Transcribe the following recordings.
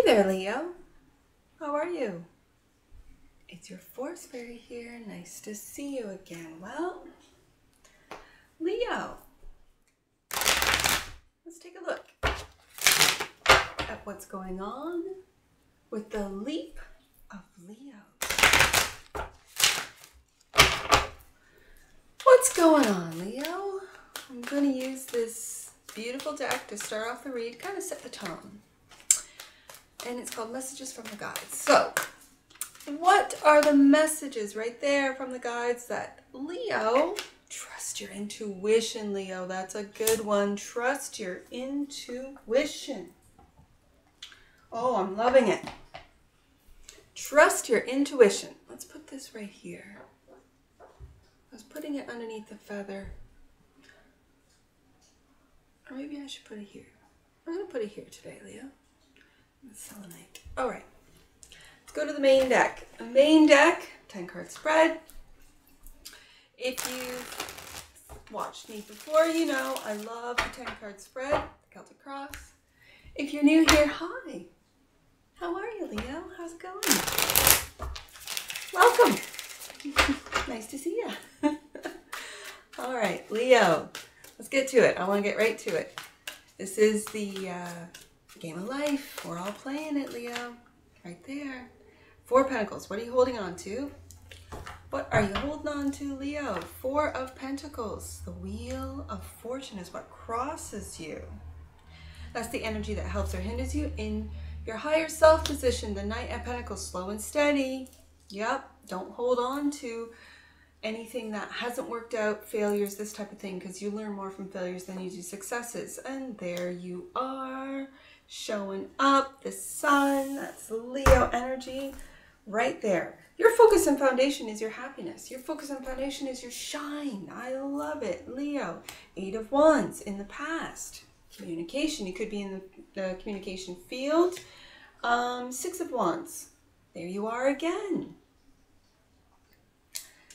there, Leo. How are you? It's your Force Fairy here. Nice to see you again. Well, Leo, let's take a look at what's going on with the leap of Leo. What's going on, Leo? I'm going to use this beautiful deck to start off the read, kind of set the tone. And it's called Messages from the Guides. So, what are the messages right there from the guides that Leo, trust your intuition, Leo. That's a good one. Trust your intuition. Oh, I'm loving it. Trust your intuition. Let's put this right here. I was putting it underneath the feather. Or maybe I should put it here. I'm going to put it here today, Leo. Selenite. All right. Let's go to the main deck. The main deck, 10 card spread. If you've watched me before, you know I love the 10 card spread, the Celtic Cross. If you're new here, hi. How are you, Leo? How's it going? Welcome. Nice to see you. All right, Leo, let's get to it. I want to get right to it. This is the game of life. We're all playing it, Leo. Right there. 4 Pentacles. What are you holding on to? What are you holding on to, Leo? 4 of Pentacles. The Wheel of Fortune is what crosses you. That's the energy that helps or hinders you in your higher self position. The Knight of Pentacles. Slow and steady. Yep. Don't hold on to anything that hasn't worked out, failures, this type of thing, because you learn more from failures than you do successes. And there you are. Showing up, the sun, that's Leo energy right there. Your focus and foundation is your happiness. Your focus and foundation is your shine. I love it. Leo, 8 of Wands in the past. Communication, you could be in the communication field. 6 of Wands, there you are again.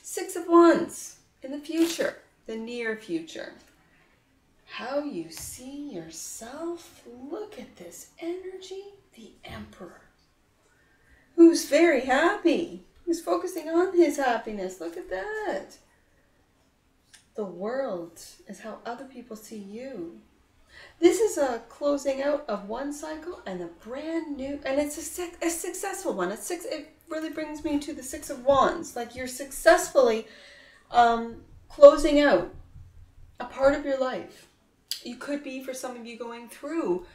6 of Wands in the future, the near future. How you see yourself. Look at this energy. The Emperor, who's very happy, who's focusing on his happiness. Look at that. The world is how other people see you. This is a closing out of one cycle and a brand new, and it's a successful one. It really brings me to the 6 of Wands. Like you're successfully closing out a part of your life. You could be, for some of you, going through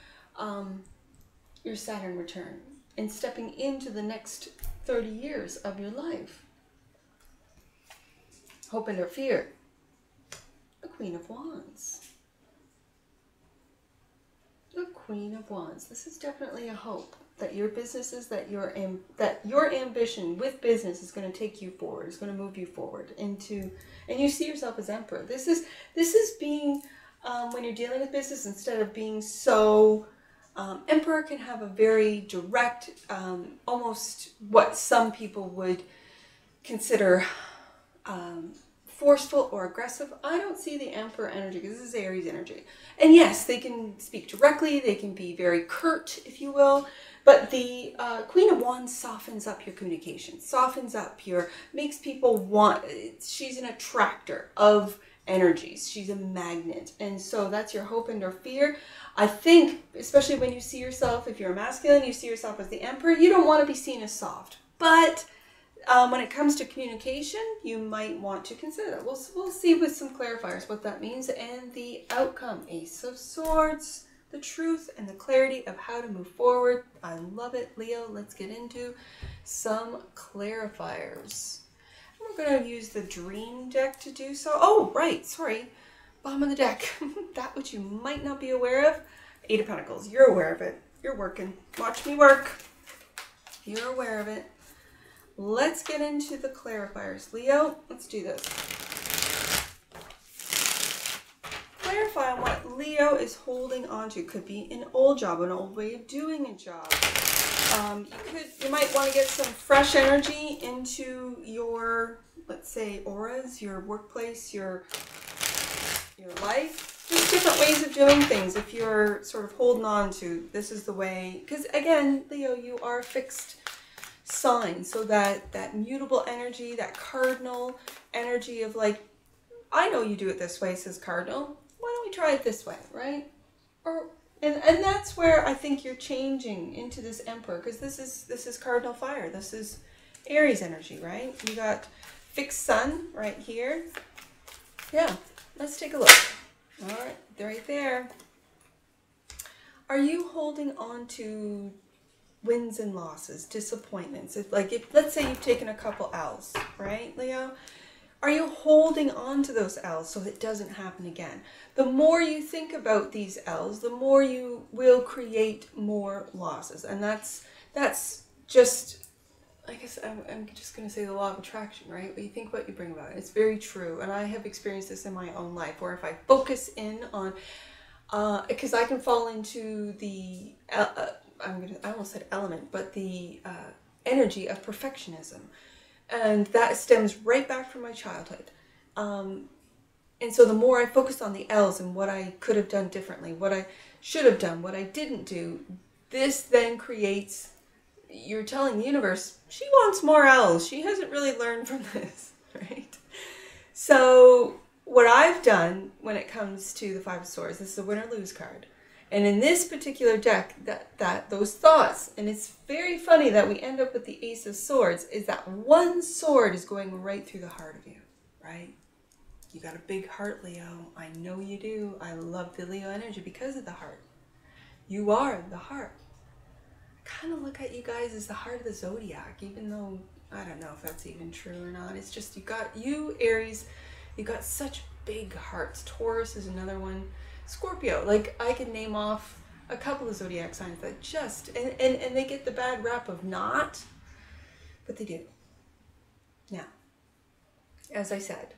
your Saturn return and stepping into the next 30 years of your life. Hope and or fear. The Queen of Wands. The Queen of Wands. This is definitely a hope that your businesses, that your ambition with business is going to take you forward. Is going to move you forward into, and you see yourself as Emperor. This is being. When you're dealing with business, instead of being so, Emperor can have a very direct, almost what some people would consider forceful or aggressive. I don't see the Emperor energy because this is Aries energy. And yes, they can speak directly, they can be very curt, if you will, but the Queen of Wands softens up your communication, softens up makes people want, she's an attractor of energies. She's a magnet. And so that's your hope and or fear. I think, especially when you see yourself, if you're a masculine, you see yourself as the Emperor, you don't want to be seen as soft. But when it comes to communication, you might want to consider that. We'll see with some clarifiers what that means and the outcome. Ace of Swords, the truth and the clarity of how to move forward. I love it, Leo. Let's get into some clarifiers. We're going to use the Dream deck to do so. Oh, right. Sorry. Bottom of the deck. That which you might not be aware of. 8 of Pentacles. You're aware of it. You're working. Watch me work. You're aware of it. Let's get into the clarifiers. Leo, let's do this. Clarify on what Leo is holding on to. Could be an old job, an old way of doing a job. You might want to get some fresh energy into your, let's say, auras, your workplace, your life. there's different ways of doing things. If you're sort of holding on to, this is the way, because again, Leo, you are a fixed sign. So that mutable energy, that cardinal energy of like, I know you do it this way, says Cardinal. Why don't we try it this way, right? And that's where I think you're changing into this Emperor, because this is Cardinal Fire. This is Aries energy, right? You got fixed sun right here. Yeah, let's take a look. All right, they're right there. Are you holding on to wins and losses, disappointments? If let's say you've taken a couple L's, right, Leo? Are you holding on to those L's so it doesn't happen again? The more you think about these L's, the more you will create more losses. And that's just, I guess I'm just going to say the law of attraction, right? What you think, what you bring about. It's very true. And I have experienced this in my own life, where if I focus in on, because I can fall into the, I almost said element, but the energy of perfectionism. And that stems right back from my childhood. And so the more I focused on the L's and what I could have done differently, what I should have done, what I didn't do, this then creates, you're telling the universe, she wants more L's. She hasn't really learned from this, right? So what I've done when it comes to the Five of Swords, this is a win or lose card. And in this particular deck, those thoughts, and it's very funny that we end up with the Ace of Swords, is that one sword is going right through the heart of you, right? You got a big heart, Leo. I know you do. I love the Leo energy because of the heart. You are the heart. I kind of look at you guys as the heart of the zodiac, even though I don't know if that's even true or not. It's just you Aries, you got such big hearts. Taurus is another one. Scorpio, like I could name off a couple of zodiac signs that just, and they get the bad rap of not, but they do. Now, as I said,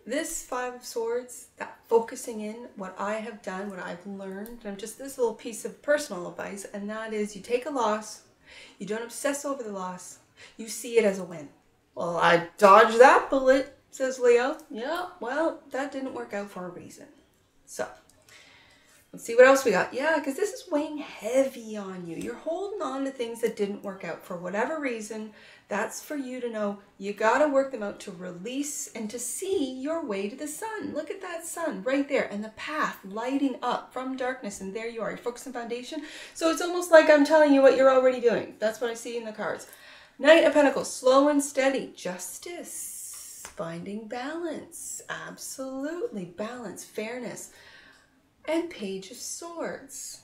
this Five of Swords, that focusing in, what I have done, what I've learned, and just this little piece of personal advice, and that is you take a loss, you don't obsess over the loss, you see it as a win. Well, I dodged that bullet, says Leo. Yeah, well, that didn't work out for a reason. So, let's see what else we got. Yeah, because this is weighing heavy on you. You're holding on to things that didn't work out for whatever reason. That's for you to know. You got to work them out to release and to see your way to the sun. Look at that sun right there and the path lighting up from darkness. And there you are. You're focused on foundation. So it's almost like I'm telling you what you're already doing. That's what I see in the cards. Knight of Pentacles, slow and steady. Justice, finding balance. Absolutely. Balance, fairness. And Page of Swords.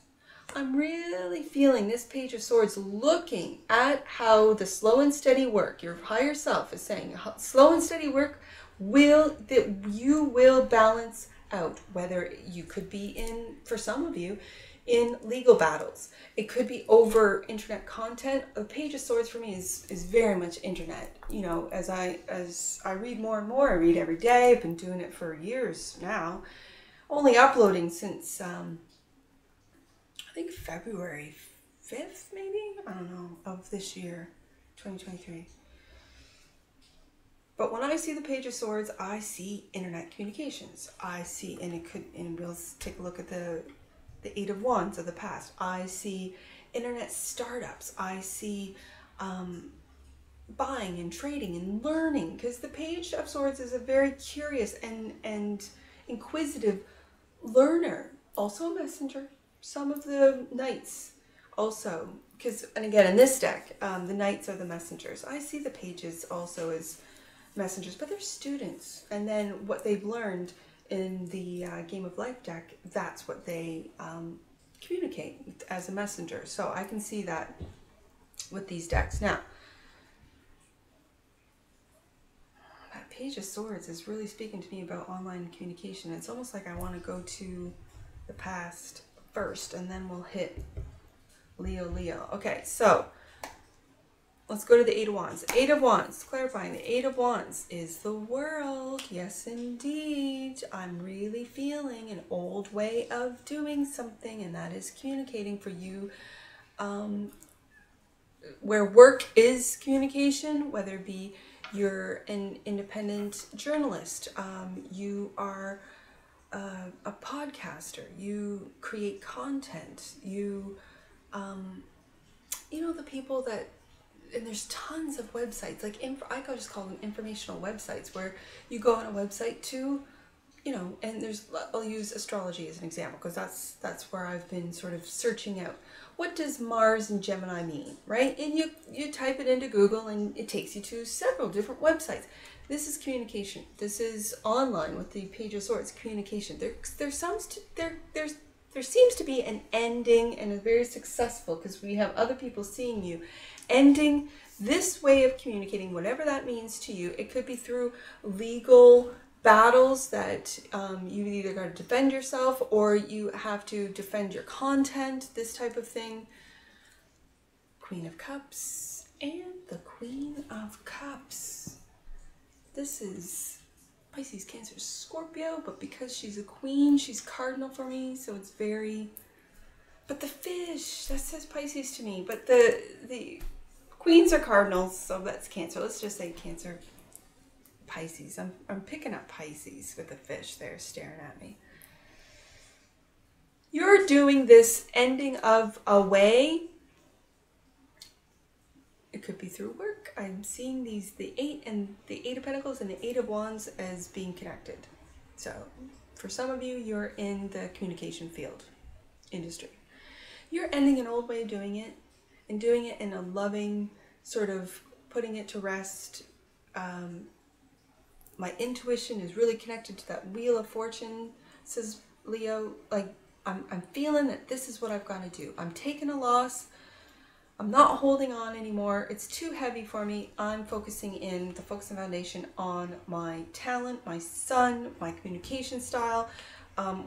I'm really feeling this Page of Swords looking at how the slow and steady work, your higher self is saying, slow and steady work that you will balance out, whether you could be in, for some of you, in legal battles. It could be over internet content. The Page of Swords for me is very much internet. You know, as I read more and more, I read every day. I've been doing it for years now. Only uploading since, I think February 5th, maybe? I don't know, of this year, 2023. But when I see the Page of Swords, I see internet communications. I see, and we'll take a look at the Eight of Wands of the past. I see internet startups. I see buying and trading and learning, because the Page of Swords is a very curious and inquisitive learner, also a messenger. Some of the knights also, because, and again, in this deck, the knights are the messengers. I see the pages also as messengers, but they're students. And then what they've learned in the Game of Life deck, that's what they communicate as a messenger. So I can see that with these decks. Now, that Page of Swords is really speaking to me about online communication. It's almost like I want to go to the past first, and then we'll hit Leo. Okay, so let's go to the Eight of Wands. Eight of Wands, clarifying, the Eight of Wands is the world. Yes, indeed. I'm really feeling an old way of doing something, and that is communicating for you. Where work is communication, whether it be you're an independent journalist, you are a podcaster, you create content, you know, the people that, and there's tons of websites, like I could just call them informational websites, where you go on a website to, you know, and I'll use astrology as an example, because that's where I've been sort of searching out, what does Mars and Gemini mean, right? And you type it into Google and it takes you to several different websites. This is communication. This is online with the Page of Swords, communication. There seems to be an ending, and it's very successful, because we have other people seeing you ending this way of communicating, whatever that means to you. It could be through legal battles that you either got to defend yourself, or you have to defend your content, this type of thing. Queen of Cups and the Queen of Cups. This is Pisces, Cancer, Scorpio, but because she's a queen, she's cardinal for me, so it's very, but the fish, that says Pisces to me, but the queens are cardinals, so that's Cancer. Let's just say Cancer, Pisces. I'm picking up Pisces with the fish there staring at me. You're doing this ending of a way. It could be through work. I'm seeing the Eight of Pentacles and the Eight of Wands as being connected. So for some of you, you're in the communication field, industry. You're ending an old way of doing it, and doing it in a loving sort of putting it to rest. My intuition is really connected to that Wheel of Fortune, says Leo. Like, I'm feeling that this is what I've got to do. I'm taking a loss. I'm not holding on anymore. It's too heavy for me. I'm focusing in the focus and foundation on my talent, my son, my communication style,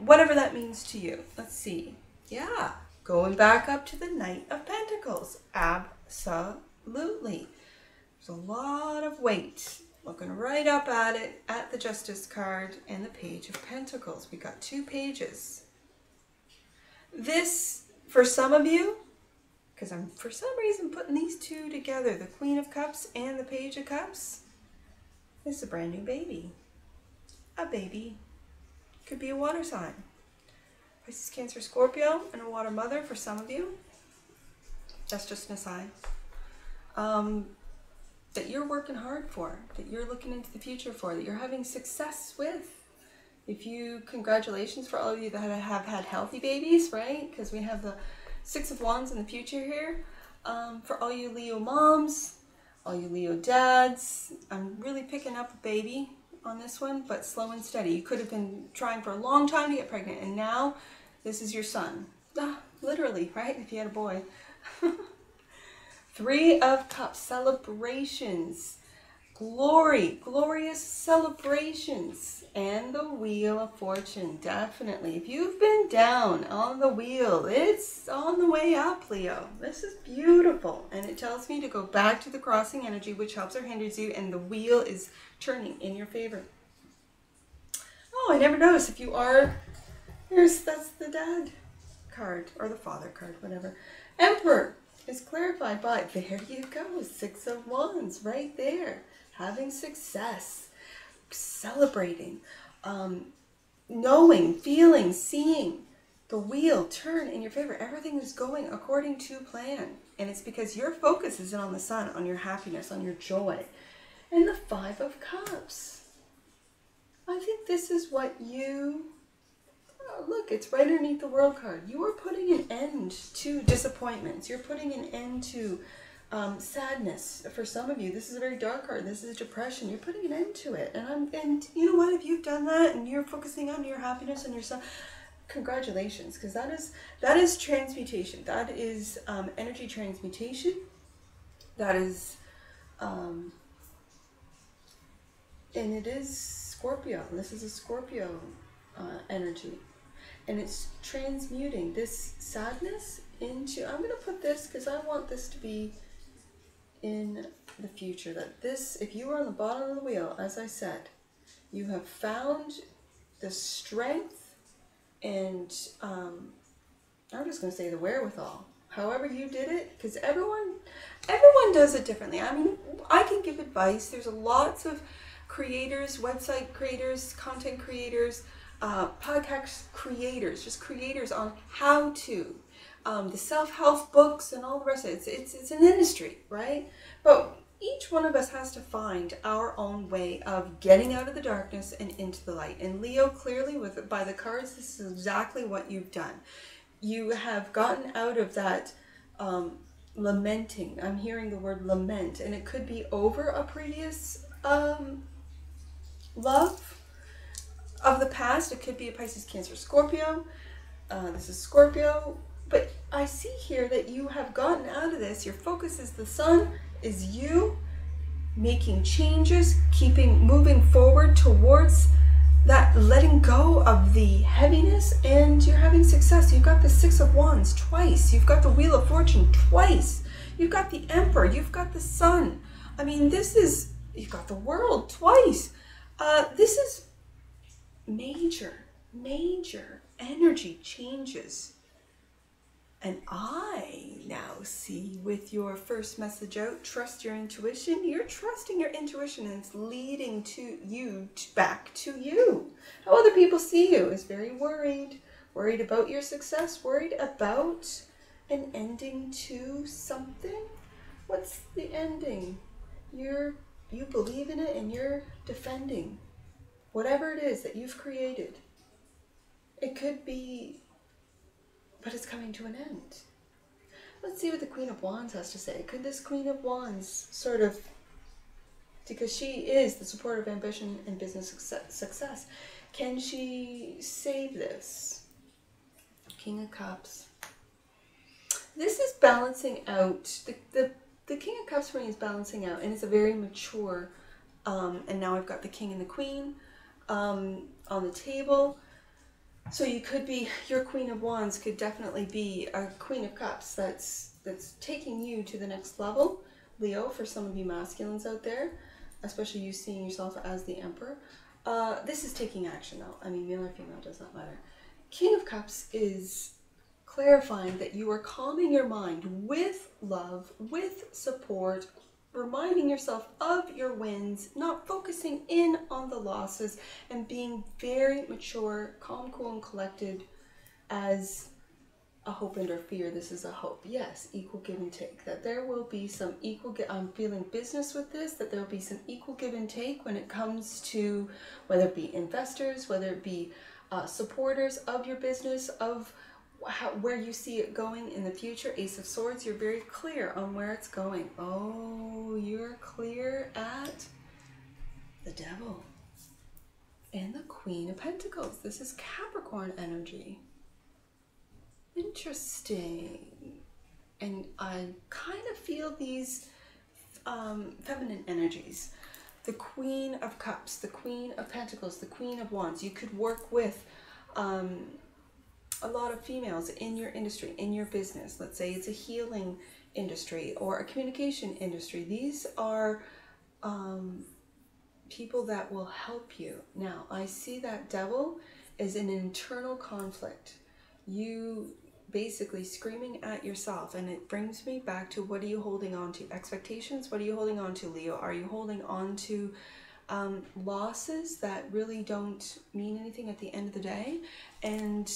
whatever that means to you. Let's see. Yeah, going back up to the Knight of Pentacles. Absolutely. There's a lot of weight. Looking right up at it, at the Justice card and the Page of Pentacles. We got two pages. This, for some of you, because I'm for some reason putting these two together, the Queen of Cups and the Page of Cups, is a brand new baby. A baby. Could be a water sign. Pisces, Cancer, Scorpio, and a water mother for some of you. That's just an aside. That you're working hard for, that you're looking into the future for, that you're having success with. Congratulations for all of you that have had healthy babies, right? Because we have the Six of Wands in the future here. For all you Leo moms, all you Leo dads, I'm really picking up a baby on this one, but slow and steady. You could have been trying for a long time to get pregnant, and now this is your son. Literally, right? If you had a boy. Three of Cups, celebrations, glory, glorious celebrations, and the Wheel of Fortune, definitely. If you've been down on the wheel, it's on the way up, Leo. This is beautiful, and it tells me to go back to the crossing energy, which helps or hinders you, and the wheel is turning in your favor. Oh, I never noticed. If you are, that's the dad card, or the father card, whatever. Emperor is clarified by, there you go, Six of Wands right there. Having success, celebrating, knowing, feeling, seeing the wheel turn in your favor. Everything is going according to plan. And it's because your focus is on the sun, on your happiness, on your joy. And the Five of Cups. I think this is what you... look, it's right underneath the World card. You are putting an end to disappointments. You're putting an end to sadness. For some of you, this is a very dark card. This is depression. You're putting an end to it. And you know what? If you've done that and you're focusing on your happiness and your son, congratulations, because that is transmutation. That is energy transmutation. That is, and it is Scorpio. This is a Scorpio energy. And it's transmuting this sadness into, I'm going to put this because I want this to be in the future. That this, if you are on the bottom of the wheel, as I said, you have found the strength and, I'm just going to say the wherewithal. However you did it, because everyone does it differently. I mean, I can give advice. There's lots of creators, website creators, content creators, podcast creators, just creators on how to, the self-help books and all the rest of it. It's an industry, right? But each one of us has to find our own way of getting out of the darkness and into the light. And Leo, clearly by the cards, this is exactly what you've done. You have gotten out of that lamenting. I'm hearing the word lament, and it could be over a previous love of the past. It could be a Pisces, Cancer, Scorpio. This is Scorpio. But I see here that you have gotten out of this. Your focus is the sun, is you making changes, moving forward towards that, letting go of the heaviness, and you're having success. You've got the Six of Wands twice. You've got the Wheel of Fortune twice. You've got the Emperor. You've got the Sun. I mean, you've got the World twice. This is major energy changes. And I now see with your first message out, trust your intuition. You're trusting your intuition, and it's leading to you, back to you. How other people see you is very worried about your success, worried about an ending to something. What's the ending? You believe in it, and you're defending whatever it is that you've created. It could be, but it's coming to an end. Let's see what the Queen of Wands has to say. Could this Queen of Wands sort of, because she is the support of ambition and business success, can she save this? King of Cups. This is balancing out. The King of Cups for me is balancing out, and it's a very mature, and now I've got the King and the Queen on the table. So you could be, your Queen of Wands could definitely be a Queen of Cups that's taking you to the next level. Leo, for some of you masculines out there, especially you seeing yourself as the Emperor. This is taking action though. I mean, male or female, does not matter. King of Cups is clarifying that you are calming your mind with love, with support, reminding yourself of your wins, not focusing in on the losses, and being very mature, calm, cool, and collected as a hope and or fear. This is a hope. Yes, equal give and take. That there will be some I'm feeling business with this, that there will be some equal give and take when it comes to whether it be investors, whether it be supporters of your business, of where you see it going in the future. Ace of Swords, you're very clear on where it's going. Oh, you're clear at the Devil and the Queen of Pentacles. This is Capricorn energy. Interesting. And I kind of feel these feminine energies. The Queen of Cups, the Queen of Pentacles, the Queen of Wands. You could work with a lot of females in your industry, in your business. Let's say it's a healing industry or a communication industry. These are people that will help you. Now, I see that Devil is an internal conflict. You basically screaming at yourself, and it brings me back to, what are you holding on to? Expectations? What are you holding on to, Leo? Are you holding on to losses that really don't mean anything at the end of the day? And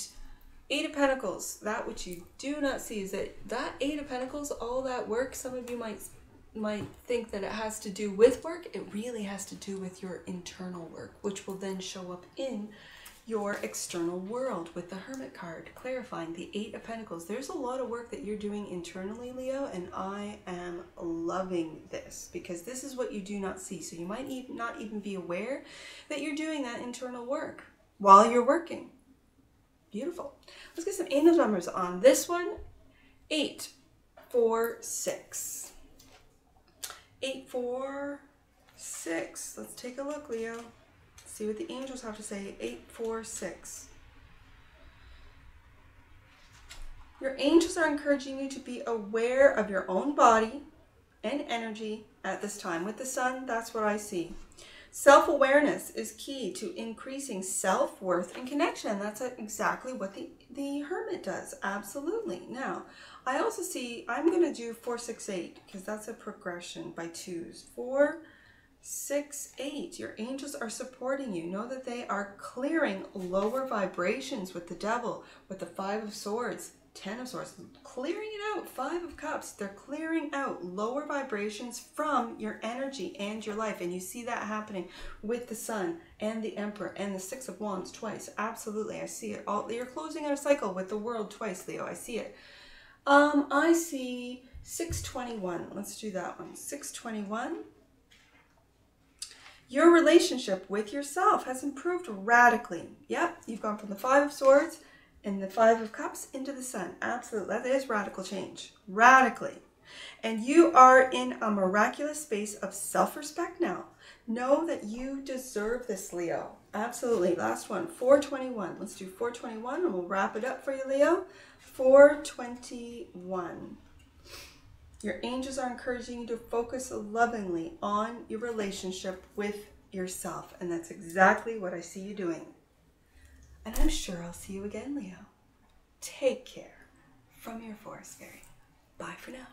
Eight of Pentacles, that which you do not see is that Eight of Pentacles, all that work, some of you might think that it has to do with work. It really has to do with your internal work, which will then show up in your external world with the Hermit card, clarifying the Eight of Pentacles. There's a lot of work that you're doing internally, Leo, and I am loving this, because this is what you do not see. So you might not even be aware that you're doing that internal work while you're working. Beautiful. Let's get some angel numbers on this one. 8, 4, 6. 8, 4, 6. Let's take a look, Leo. See what the angels have to say. 8, 4, 6. Your angels are encouraging you to be aware of your own body and energy at this time. With the sun, that's what I see. Self-awareness is key to increasing self-worth and connection. That's exactly what the Hermit does. Absolutely. Now, I also see, I'm going to do 4, 6, 8, because that's a progression by twos. 4, 6, 8. Your angels are supporting you. Know that they are clearing lower vibrations with the devil, with the 5 of Swords, 10 of Swords, clearing it out. 5 of Cups. They're clearing out lower vibrations from your energy and your life. And you see that happening with the Sun and the Emperor and the 6 of Wands twice. Absolutely. I see it. You're closing out a cycle with the World twice, Leo. I see it. I see 621. Let's do that one. 621. Your relationship with yourself has improved radically. Yep, you've gone from the 5 of Swords and the 5 of Cups into the Sun. Absolutely, that is radical change. Radically. And you are in a miraculous space of self-respect now. Know that you deserve this, Leo. Absolutely. Last one, 421. Let's do 421 and we'll wrap it up for you, Leo. 421. Your angels are encouraging you to focus lovingly on your relationship with yourself. And that's exactly what I see you doing. And I'm sure I'll see you again, Leo. Take care from your Forest Fairy. Bye for now.